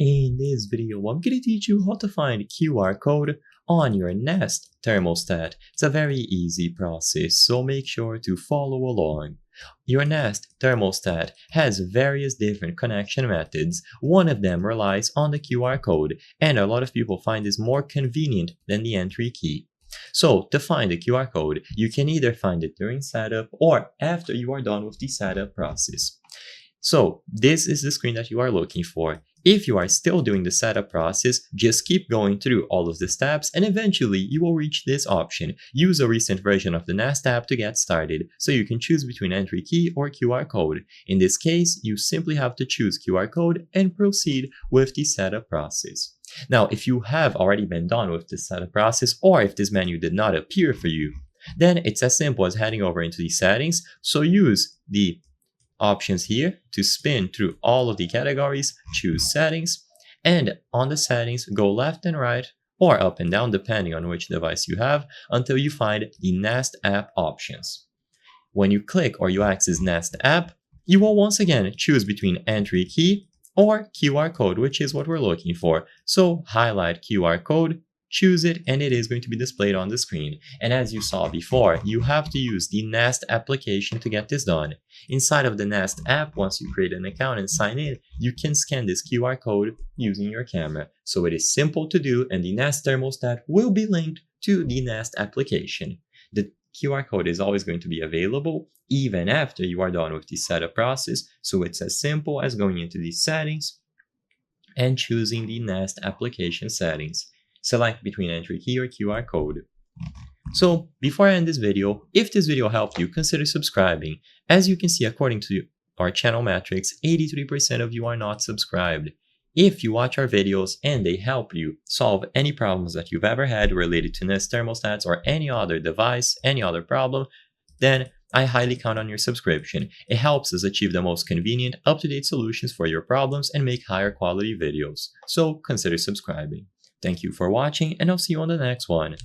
In this video, I'm going to teach you how to find QR code on your Nest thermostat. It's a very easy process, so make sure to follow along. Your Nest thermostat has various different connection methods. One of them relies on the QR code, and a lot of people find this more convenient than the entry key. So, to find the QR code, you can either find it during setup or after you are done with the setup process. So, this is the screen that you are looking for. If you are still doing the setup process, just keep going through all of the steps and eventually you will reach this option. Use a recent version of the Nest app to get started, so you can choose between entry key or QR code. In this case, you simply have to choose QR code and proceed with the setup process. Now, if you have already been done with the setup process or if this menu did not appear for you, then it's as simple as heading over into the settings. So use the options here to spin through all of the categories, choose settings, and on the settings go left and right or up and down depending on which device you have until you find the Nest app options. When you click or you access Nest app, you will once again choose between entry key or QR code, which is what we're looking for. So highlight QR code, choose it, and it is going to be displayed on the screen. And as you saw before, you have to use the Nest application to get this done. Inside of the Nest app, once you create an account and sign in, you can scan this QR code using your camera. So it is simple to do, and the Nest thermostat will be linked to the Nest application. The QR code is always going to be available even after you are done with the setup process, so it's as simple as going into the settings and choosing the Nest application settings. Select between entry key or QR code. So, before I end this video, if this video helped you, consider subscribing. As you can see, according to our channel metrics, 83% of you are not subscribed. If you watch our videos and they help you solve any problems that you've ever had related to Nest thermostats or any other device, any other problem, then I highly count on your subscription. It helps us achieve the most convenient, up-to-date solutions for your problems and make higher quality videos. So consider subscribing. Thank you for watching, and I'll see you on the next one.